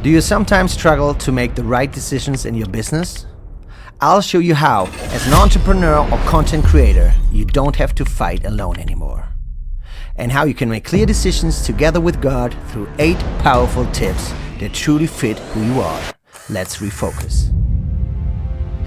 Do you sometimes struggle to make the right decisions in your business? I'll show you how, as an entrepreneur or content creator, you don't have to fight alone anymore. And how you can make clear decisions together with God through 8 powerful tips that truly fit who you are. Let's refocus.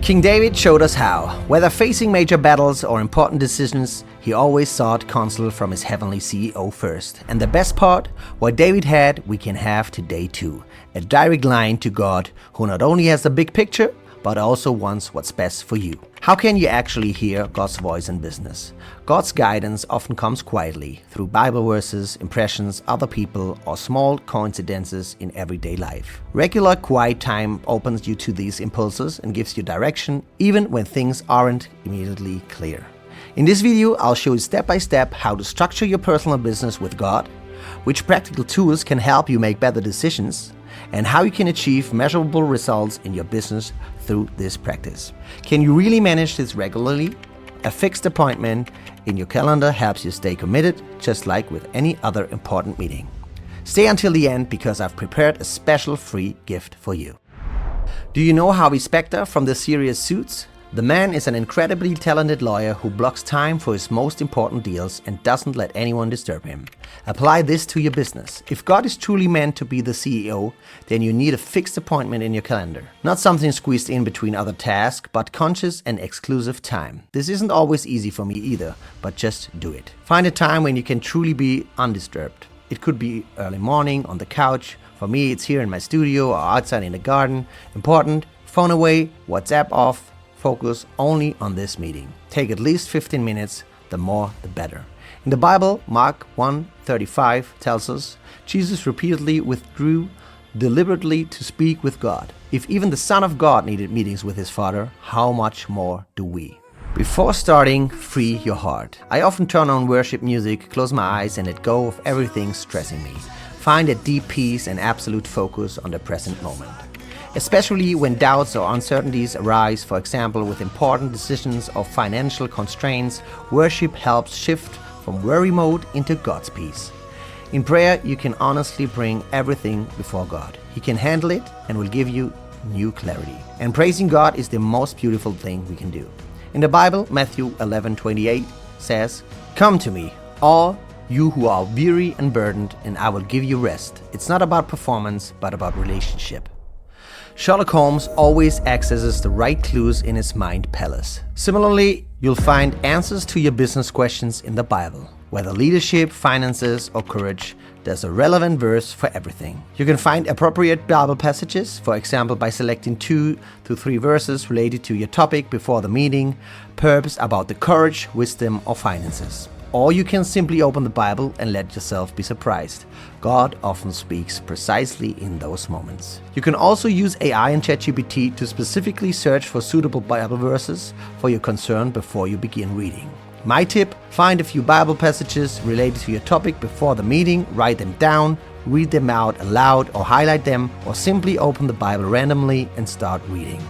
King David showed us how, whether facing major battles or important decisions, he always sought counsel from his heavenly CEO first. And the best part, what David had, we can have today too. A direct line to God, who not only has the big picture, but also wants what's best for you. How can you actually hear God's voice in business? God's guidance often comes quietly, through Bible verses, impressions, other people, or small coincidences in everyday life. Regular quiet time opens you to these impulses and gives you direction, even when things aren't immediately clear. In this video, I'll show you step by step how to structure your personal business with God, which practical tools can help you make better decisions, and how you can achieve measurable results in your business through this practice. Can you really manage this regularly? A fixed appointment in your calendar helps you stay committed, just like with any other important meeting. Stay until the end because I've prepared a special free gift for you. Do you know Harvey Specter from the series Suits? The man is an incredibly talented lawyer who blocks time for his most important deals and doesn't let anyone disturb him. Apply this to your business. If God is truly meant to be the CEO, then you need a fixed appointment in your calendar. Not something squeezed in between other tasks, but conscious and exclusive time. This isn't always easy for me either, but just do it. Find a time when you can truly be undisturbed. It could be early morning on the couch. For me, it's here in my studio or outside in the garden. Important, phone away, WhatsApp off. Focus only on this meeting. Take at least 15 minutes, the more the better. In the Bible, Mark 1:35 tells us, Jesus repeatedly withdrew deliberately to speak with God. If even the Son of God needed meetings with his Father, how much more do we? Before starting, free your heart. I often turn on worship music, close my eyes and let go of everything stressing me. Find a deep peace and absolute focus on the present moment. Especially when doubts or uncertainties arise, for example with important decisions or financial constraints, worship helps shift from worry mode into God's peace. In prayer, you can honestly bring everything before God. He can handle it and will give you new clarity. And praising God is the most beautiful thing we can do. In the Bible, Matthew 11:28 says, "Come to me, all you who are weary and burdened, and I will give you rest." It's not about performance, but about relationship. Sherlock Holmes always accesses the right clues in his mind palace. Similarly, you'll find answers to your business questions in the Bible. Whether leadership, finances, or courage, there's a relevant verse for everything. You can find appropriate Bible passages, for example by selecting 2 to 3 verses related to your topic before the meeting, perhaps about the courage, wisdom, or finances. Or you can simply open the Bible and let yourself be surprised. God often speaks precisely in those moments. You can also use AI and ChatGPT to specifically search for suitable Bible verses for your concern before you begin reading. My tip, find a few Bible passages related to your topic before the meeting, write them down, read them out aloud or highlight them, or simply open the Bible randomly and start reading.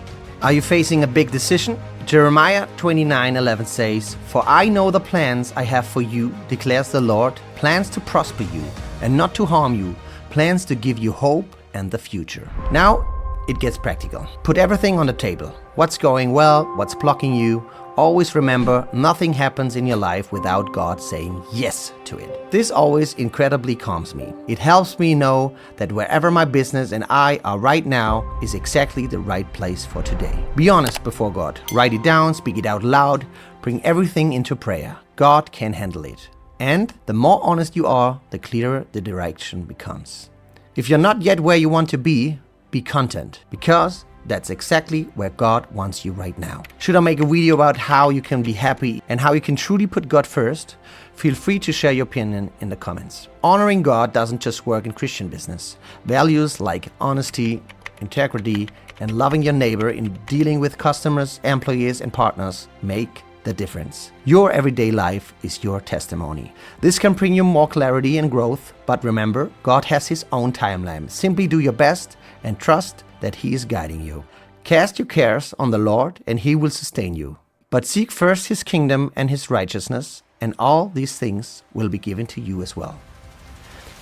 Are you facing a big decision? Jeremiah 29:11 says, "For I know the plans I have for you, declares the Lord, plans to prosper you and not to harm you, plans to give you hope and the future." Now, it gets practical. Put everything on the table. What's going well, what's blocking you. Always remember, nothing happens in your life without God saying yes to it. This always incredibly calms me. It helps me know that wherever my business and I are right now is exactly the right place for today. Be honest before God. Write it down, speak it out loud, bring everything into prayer. God can handle it. And the more honest you are, the clearer the direction becomes. If you're not yet where you want to be content, because that's exactly where God wants you right now. Should I make a video about how you can be happy and how you can truly put God first? Feel free to share your opinion in the comments. Honoring God doesn't just work in Christian business. Values like honesty, integrity, and loving your neighbor in dealing with customers, employees, and partners make the difference. Your everyday life is your testimony. This can bring you more clarity and growth, but remember, God has His own timeline. Simply do your best and trust that He is guiding you. Cast your cares on the Lord and He will sustain you. But seek first His kingdom and His righteousness, and all these things will be given to you as well.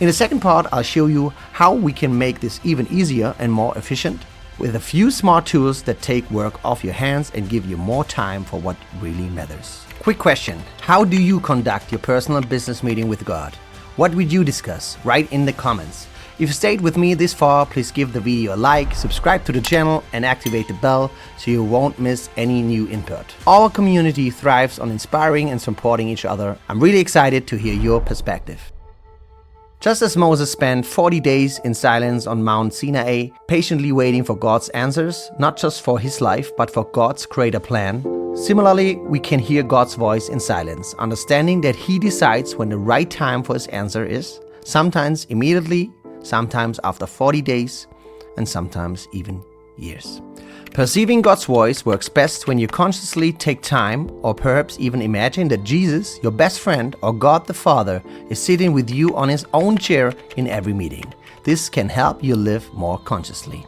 In the second part, I'll show you how we can make this even easier and more efficient with a few smart tools that take work off your hands and give you more time for what really matters. Quick question: how do you conduct your personal business meeting with God? What would you discuss? Write in the comments. If you stayed with me this far, please give the video a like, subscribe to the channel and activate the bell so you won't miss any new input. Our community thrives on inspiring and supporting each other. I'm really excited to hear your perspective. Just as Moses spent 40 days in silence on Mount Sinai, patiently waiting for God's answers, not just for his life, but for God's greater plan, similarly, we can hear God's voice in silence, understanding that he decides when the right time for his answer is, sometimes immediately, sometimes after 40 days, and sometimes even years. Perceiving God's voice works best when you consciously take time, or perhaps even imagine that Jesus, your best friend, or God the Father, is sitting with you on his own chair in every meeting. This can help you live more consciously.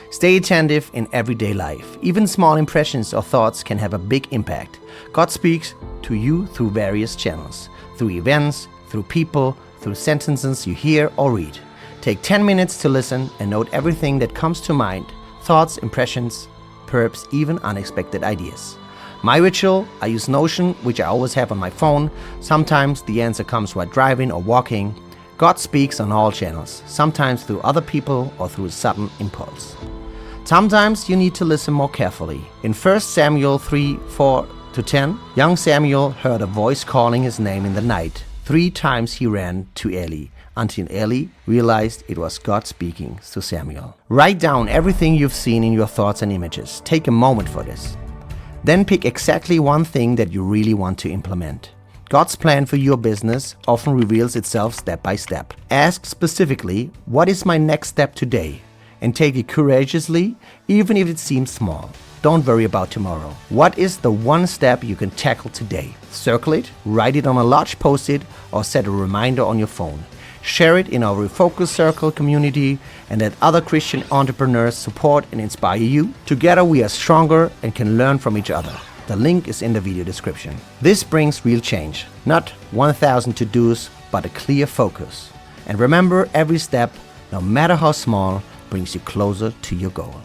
Stay attentive in everyday life. Even small impressions or thoughts can have a big impact. God speaks to you through various channels, through events, through people, through sentences you hear or read. Take 10 minutes to listen and note everything that comes to mind. Thoughts, impressions, perhaps even unexpected ideas. My ritual, I use Notion, which I always have on my phone. Sometimes the answer comes while driving or walking. God speaks on all channels, sometimes through other people or through a sudden impulse. Sometimes you need to listen more carefully. In 1 Samuel 3:4-10, young Samuel heard a voice calling his name in the night. 3 times he ran to Eli, until Eli realized it was God speaking to Samuel. Write down everything you've seen in your thoughts and images. Take a moment for this. Then pick exactly one thing that you really want to implement. God's plan for your business often reveals itself step by step. Ask specifically, what is my next step today? And take it courageously, even if it seems small. Don't worry about tomorrow. What is the one step you can tackle today? Circle it, write it on a large post-it, or set a reminder on your phone. Share it in our Refocus Circle community and let other Christian entrepreneurs support and inspire you. Together we are stronger and can learn from each other. The link is in the video description. This brings real change. Not 1,000 to-dos, but a clear focus. And remember, every step, no matter how small, brings you closer to your goal.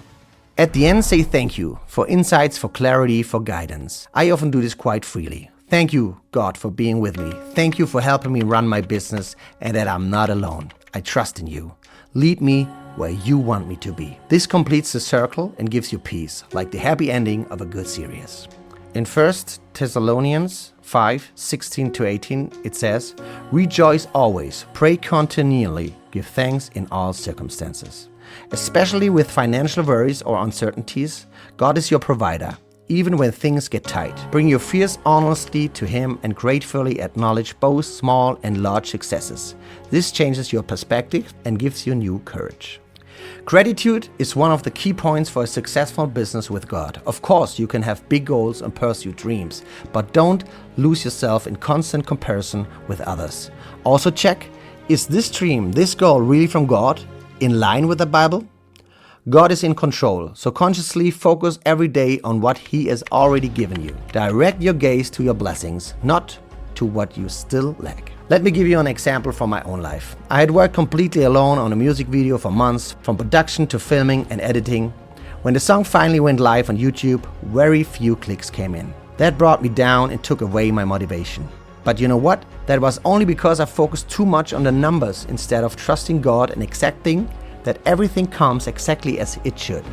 At the end, say thank you for insights, for clarity, for guidance. I often do this quite freely. Thank you, God, for being with me. Thank you for helping me run my business and that I'm not alone. I trust in you. Lead me where you want me to be. This completes the circle and gives you peace, like the happy ending of a good series. In 1 Thessalonians 5:16-18, it says, "Rejoice always, pray continually, give thanks in all circumstances." Especially with financial worries or uncertainties, God is your provider. Even when things get tight, bring your fears honestly to him and gratefully acknowledge both small and large successes. This changes your perspective and gives you new courage. Gratitude is one of the key points for a successful business with God. Of course, you can have big goals and pursue dreams, but don't lose yourself in constant comparison with others. Also check, is this dream, this goal really from God, in line with the Bible? God is in control, so consciously focus every day on what he has already given you. Direct your gaze to your blessings, not to what you still lack. Let me give you an example from my own life. I had worked completely alone on a music video for months, from production to filming and editing. When the song finally went live on YouTube, very few clicks came in. That brought me down and took away my motivation. But you know what? That was only because I focused too much on the numbers instead of trusting God and accepting that everything comes exactly as it should.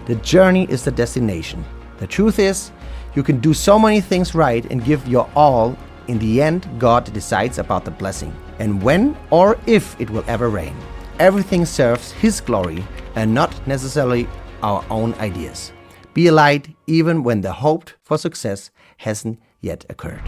The journey is the destination. The truth is, you can do so many things right and give your all. In the end, God decides about the blessing and when or if it will ever rain. Everything serves his glory and not necessarily our own ideas. Be a light even when the hoped for success hasn't yet occurred.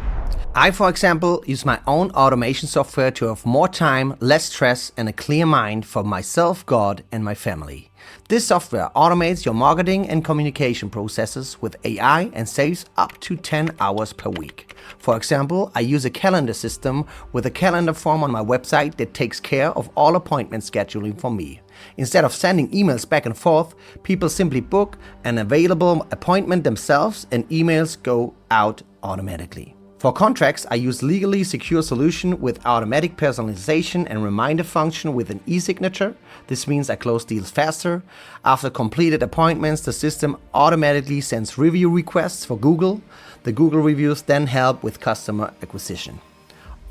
I, for example, use my own automation software to have more time, less stress, and a clear mind for myself, God, and my family. This software automates your marketing and communication processes with AI and saves up to 10 hours per week. For example, I use a calendar system with a calendar form on my website that takes care of all appointment scheduling for me. Instead of sending emails back and forth, people simply book an available appointment themselves and emails go out automatically. For contracts, I use legally secure solution with automatic personalization and reminder function with an e-signature. This means I close deals faster. After completed appointments, the system automatically sends review requests for Google. The Google reviews then help with customer acquisition.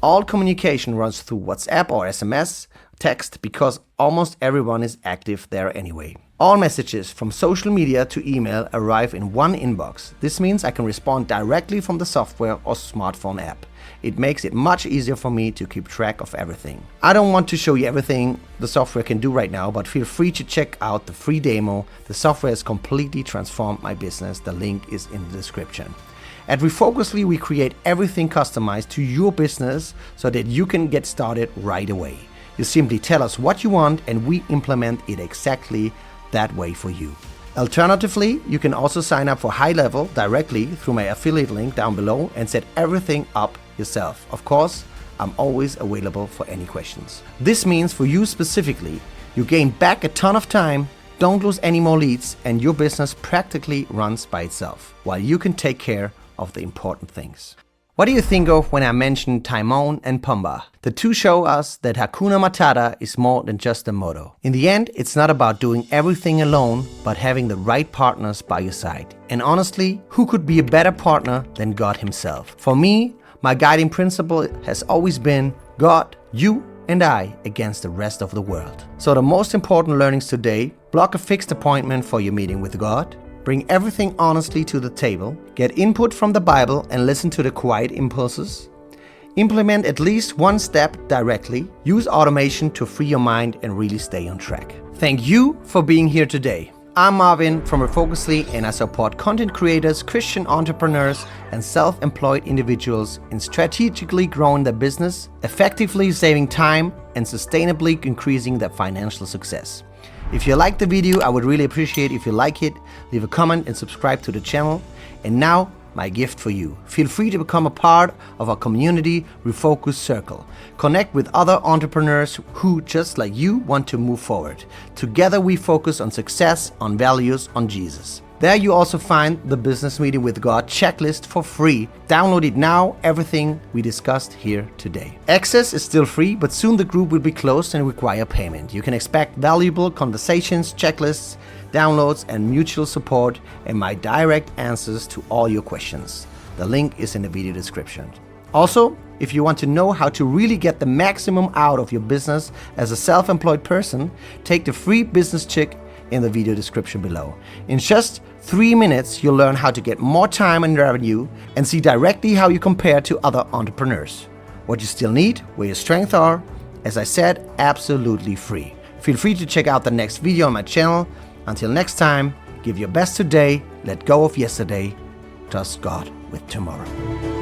All communication runs through WhatsApp or SMS, text, because almost everyone is active there anyway. All messages from social media to email arrive in one inbox. This means I can respond directly from the software or smartphone app. It makes it much easier for me to keep track of everything. I don't want to show you everything the software can do right now, but feel free to check out the free demo. The software has completely transformed my business. The link is in the description. At Refocusly, we create everything customized to your business so that you can get started right away. You simply tell us what you want and we implement it exactly that way for you. Alternatively, you can also sign up for High Level directly through my affiliate link down below and set everything up yourself. Of course, I'm always available for any questions. This means for you specifically, you gain back a ton of time, don't lose any more leads, and your business practically runs by itself, while you can take care of the important things. What do you think of when I mentioned Timon and Pumbaa? The two show us that Hakuna Matata is more than just a motto. In the end, it's not about doing everything alone, but having the right partners by your side. And honestly, who could be a better partner than God himself? For me, my guiding principle has always been God, you, and I against the rest of the world. So the most important learnings today: block a fixed appointment for your meeting with God. Bring everything honestly to the table. Get input from the Bible and listen to the quiet impulses. Implement at least one step directly. Use automation to free your mind and really stay on track. Thank you for being here today. I'm Marvin from Refocusly, and I support content creators, Christian entrepreneurs, and self-employed individuals in strategically growing their business, effectively saving time, and sustainably increasing their financial success. If you liked the video, I would really appreciate if you like it, leave a comment and subscribe to the channel. And now, my gift for you. Feel free to become a part of our community Refocus Circle. Connect with other entrepreneurs who, just like you, want to move forward. Together we focus on success, on values, on Jesus. There you also find the Business Meeting with God checklist for free. Download it now, everything we discussed here today. Access is still free, but soon the group will be closed and require payment. You can expect valuable conversations, checklists, downloads, and mutual support, and my direct answers to all your questions. The link is in the video description. Also, if you want to know how to really get the maximum out of your business as a self-employed person, take the free business check in the video description below. In just 3 minutes, you'll learn how to get more time and revenue and see directly how you compare to other entrepreneurs. What you still need, where your strengths are, as I said, absolutely free. Feel free to check out the next video on my channel. Until next time, give your best today, let go of yesterday, trust God with tomorrow.